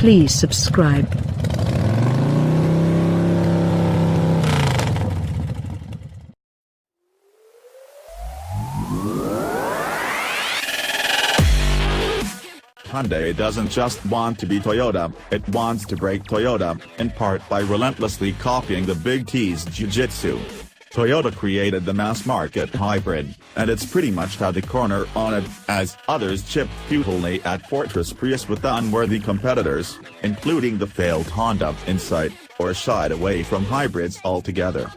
Please subscribe. Hyundai doesn't just want to be Toyota, it wants to break Toyota, in part by relentlessly copying the Big T's jiujitsu. Toyota created the mass-market hybrid, and it's pretty much had the corner on it, as others chipped futilely at Fortress Prius with unworthy competitors, including the failed Honda Insight, or shied away from hybrids altogether.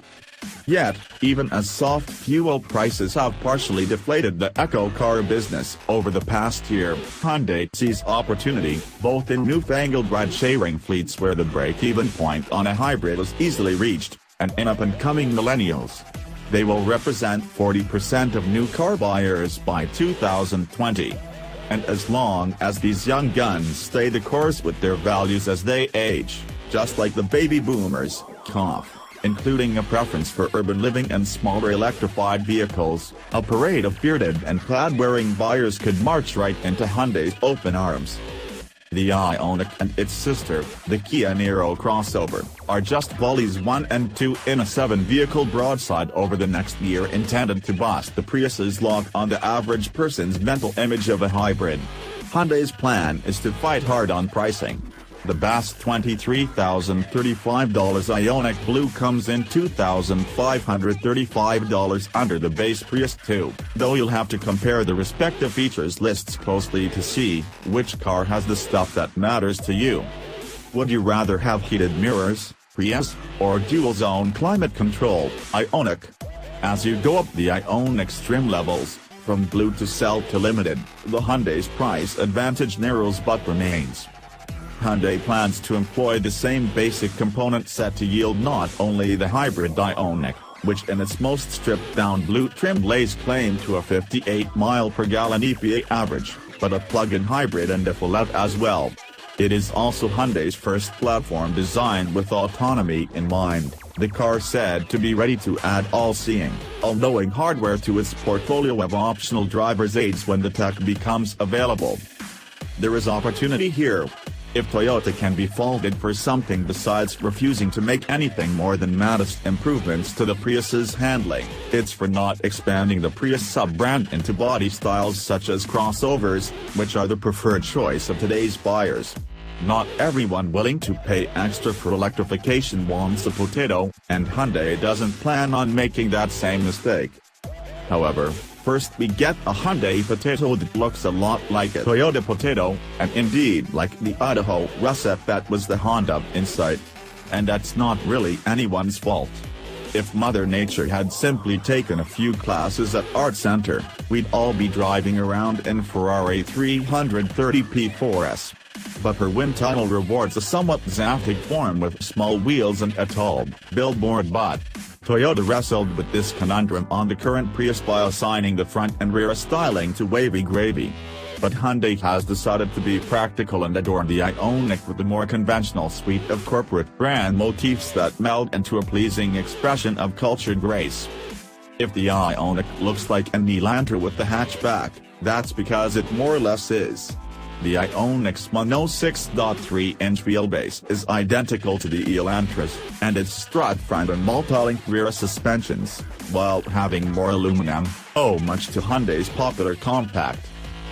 Yet, even as soft fuel prices have partially deflated the eco-car business over the past year, Hyundai sees opportunity, both in newfangled ride-sharing fleets where the break-even point on a hybrid is easily reached, and in up-and-coming millennials. They will represent 40% of new car buyers by 2020. And as long as these young guns stay the course with their values as they age, just like the baby boomers, including a preference for urban living and smaller electrified vehicles, a parade of bearded and plaid-wearing buyers could march right into Hyundai's open arms. The Ioniq and its sister, the Kia Niro crossover, are just volleys 1 and 2 in a 7-vehicle broadside over the next year intended to bust the Prius's lock on the average person's mental image of a hybrid. Hyundai's plan is to fight hard on pricing. The vast $23,035 Ioniq Blue comes in $2,535 under the base Prius 2, though you'll have to compare the respective features lists closely to see which car has the stuff that matters to you. Would you rather have heated mirrors, Prius, or dual-zone climate control, Ioniq? As you go up the Ioniq's trim levels, from Blue to Cell to Limited, the Hyundai's price advantage narrows but remains. Hyundai plans to employ the same basic component set to yield not only the hybrid Ioniq, which in its most stripped-down blue trim lays claim to a 58 mpg EPA average, but a plug-in hybrid and a full-out as well. It is also Hyundai's first platform designed with autonomy in mind, the car said to be ready to add all-seeing, all-knowing hardware to its portfolio of optional driver's aids when the tech becomes available. There is opportunity here. If Toyota can be faulted for something besides refusing to make anything more than modest improvements to the Prius's handling, it's for not expanding the Prius sub-brand into body styles such as crossovers, which are the preferred choice of today's buyers. Not everyone willing to pay extra for electrification wants a potato, and Hyundai doesn't plan on making that same mistake. However, first we get a Hyundai potato that looks a lot like a Toyota potato, and indeed like the Idaho Russet that was the Honda Insight. And that's not really anyone's fault. If Mother Nature had simply taken a few classes at Art Center, we'd all be driving around in Ferrari 330p 4S. But her wind tunnel rewards a somewhat xanthic form with small wheels and a tall billboard butt. Toyota wrestled with this conundrum on the current Prius by assigning the front and rear styling to wavy gravy. But Hyundai has decided to be practical and adorn the Ioniq with a more conventional suite of corporate brand motifs that meld into a pleasing expression of cultured grace. If the Ioniq looks like an Elantra with the hatchback, that's because it more or less is. The Ioniq's 106.3-inch wheelbase is identical to the Elantra's, and its strut front and multi-link rear suspensions, while having more aluminum, owe much to Hyundai's popular compact.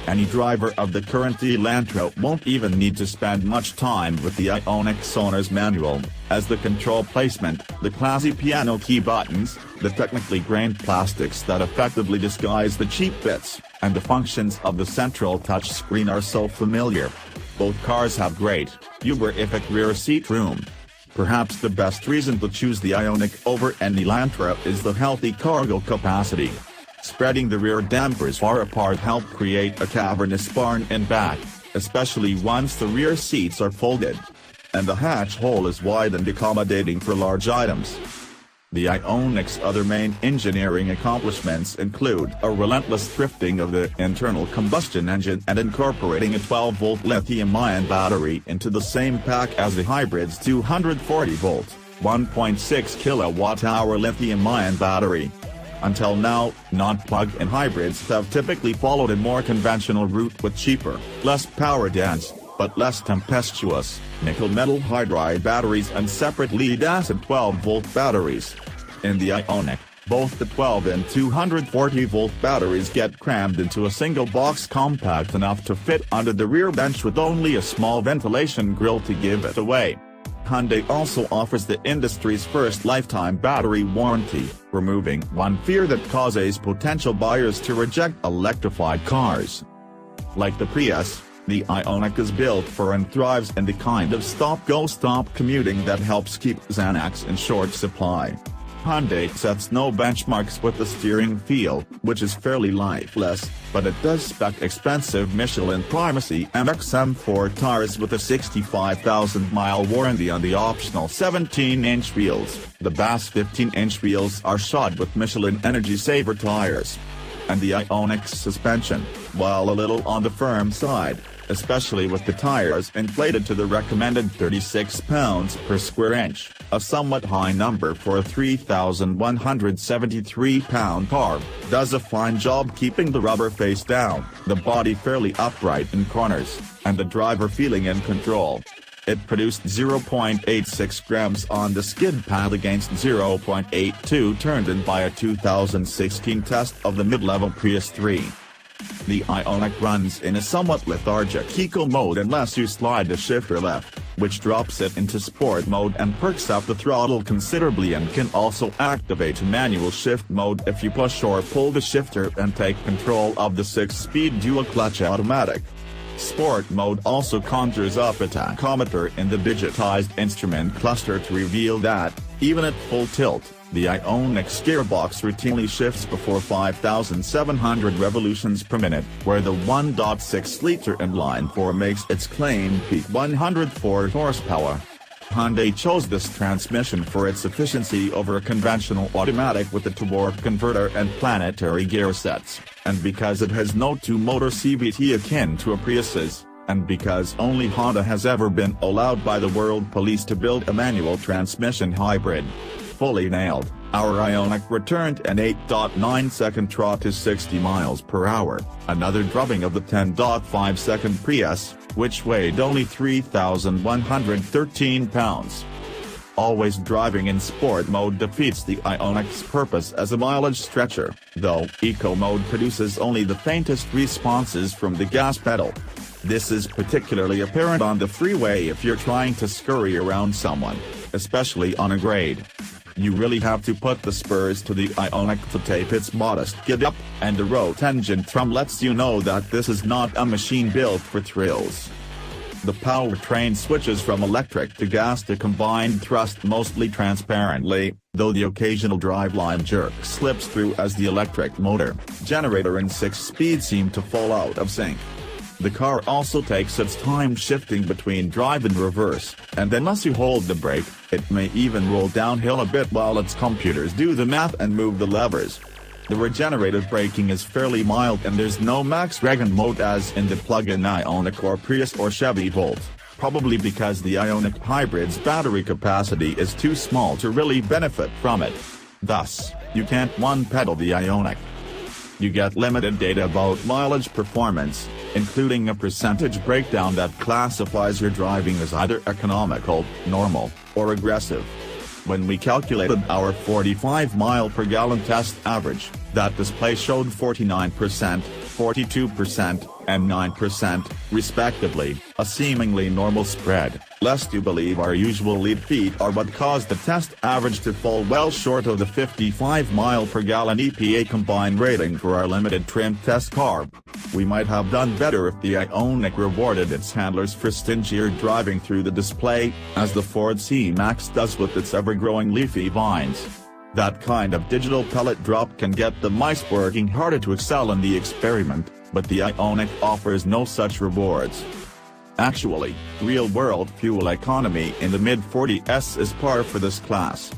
Any driver of the current Elantra won't even need to spend much time with the Ioniq's owner's manual, as the control placement, the classy piano key buttons, the technically grained plastics that effectively disguise the cheap bits, and the functions of the central touchscreen are so familiar. Both cars have great, uberific rear seat room. Perhaps the best reason to choose the Ioniq over an Elantra is the healthy cargo capacity. Spreading the rear dampers far apart help create a cavernous barn in back, especially once the rear seats are folded. And the hatch hole is wide and accommodating for large items. The Ioniq's other main engineering accomplishments include a relentless thrifting of the internal combustion engine and incorporating a 12-volt lithium-ion battery into the same pack as the hybrid's 240-volt, 1.6 kWh lithium-ion battery. Until now, non-plug-in hybrids have typically followed a more conventional route with cheaper, less power-dense, but less tempestuous, nickel metal hydride batteries and separate lead-acid 12-volt batteries. In the Ioniq, both the 12 and 240-volt batteries get crammed into a single box compact enough to fit under the rear bench with only a small ventilation grill to give it away. Hyundai also offers the industry's first lifetime battery warranty, removing one fear that causes potential buyers to reject electrified cars. Like the Prius, the Ioniq is built for and thrives in the kind of stop-go-stop commuting that helps keep Xanax in short supply. Hyundai sets no benchmarks with the steering feel, which is fairly lifeless, but it does spec expensive Michelin Primacy MXM4 tires with a 65,000-mile warranty on the optional 17-inch wheels. The Bass 15-inch wheels are shod with Michelin Energy Saver tires. And the Ioniq's suspension, while a little on the firm side, especially with the tires inflated to the recommended 36 pounds per square inch, a somewhat high number for a 3,173-pound car, does a fine job keeping the rubber face down, the body fairly upright in corners, and the driver feeling in control. It produced 0.86 grams on the skid pad against 0.82 turned in by a 2016 test of the mid-level Prius 3. The Ioniq runs in a somewhat lethargic eco mode unless you slide the shifter left, which drops it into sport mode and perks up the throttle considerably, and can also activate manual shift mode if you push or pull the shifter and take control of the 6-speed dual-clutch automatic. Sport mode also conjures up a tachometer in the digitized instrument cluster to reveal that, even at full tilt, the Ioniq's gearbox routinely shifts before 5,700 revolutions per minute, where the 1.6-liter inline-4 makes its claimed peak 104 horsepower. Hyundai chose this transmission for its efficiency over a conventional automatic with a torque converter and planetary gear sets, and because it has no two-motor CVT akin to a Prius's, and because only Honda has ever been allowed by the World Police to build a manual transmission hybrid. Fully nailed, our Ioniq returned an 8.9-second trot to 60 miles per hour, another drubbing of the 10.5-second Prius, which weighed only 3,113 pounds. Always driving in sport mode defeats the Ioniq's purpose as a mileage stretcher, though eco mode produces only the faintest responses from the gas pedal. This is particularly apparent on the freeway if you're trying to scurry around someone, especially on a grade. You really have to put the spurs to the Ioniq to tape its modest get-up, and the road engine thrum lets you know that this is not a machine built for thrills. The powertrain switches from electric to gas to combined thrust mostly transparently, though the occasional driveline jerk slips through as the electric motor, generator and 6-speed seem to fall out of sync. The car also takes its time shifting between drive and reverse, and unless you hold the brake, it may even roll downhill a bit while its computers do the math and move the levers. The regenerative braking is fairly mild and there's no max regen mode as in the plug-in Ioniq or Prius or Chevy Volt, probably because the Ioniq hybrid's battery capacity is too small to really benefit from it. Thus, you can't one-pedal the Ioniq. You get limited data about mileage performance, including a percentage breakdown that classifies your driving as either economical, normal, or aggressive. When we calculated our 45 mile per gallon test average, that display showed 49%, 42%, and 9%, respectively, a seemingly normal spread, lest you believe our usual lead feet are what caused the test average to fall well short of the 55 mile per gallon EPA combined rating for our limited trim test car. We might have done better if the Ioniq rewarded its handlers for stingier driving through the display, as the Ford C-Max does with its ever-growing leafy vines. That kind of digital pellet drop can get the mice working harder to excel in the experiment, but the Ioniq offers no such rewards. Actually, real-world fuel economy in the mid-40s is par for this class.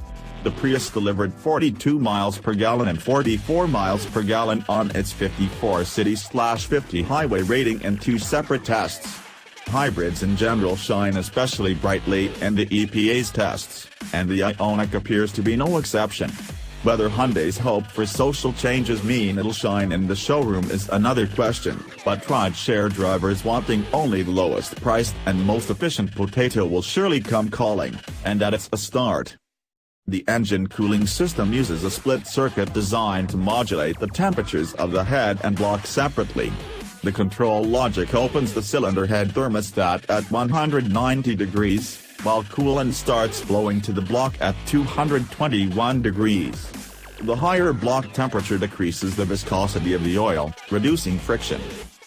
The Prius delivered 42 miles per gallon and 44 miles per gallon on its 54 city/50 highway rating in two separate tests. Hybrids in general shine especially brightly in the EPA's tests, and the Ioniq appears to be no exception. Whether Hyundai's hope for social changes mean it'll shine in the showroom is another question, but ride-share drivers wanting only the lowest priced and most efficient potato will surely come calling, and that it's a start. The engine cooling system uses a split circuit designed to modulate the temperatures of the head and block separately. The control logic opens the cylinder head thermostat at 190 degrees, while coolant starts flowing to the block at 221 degrees. The higher block temperature decreases the viscosity of the oil, reducing friction.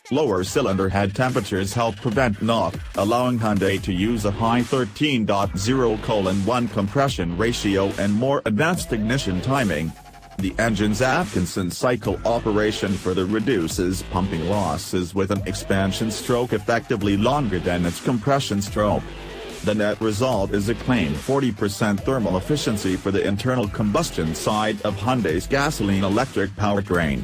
Lower cylinder head temperatures help prevent knock, allowing Hyundai to use a high 13.0:1 compression ratio and more advanced ignition timing. The engine's Atkinson cycle operation further reduces pumping losses with an expansion stroke effectively longer than its compression stroke. The net result is a claimed 40% thermal efficiency for the internal combustion side of Hyundai's gasoline-electric powertrain.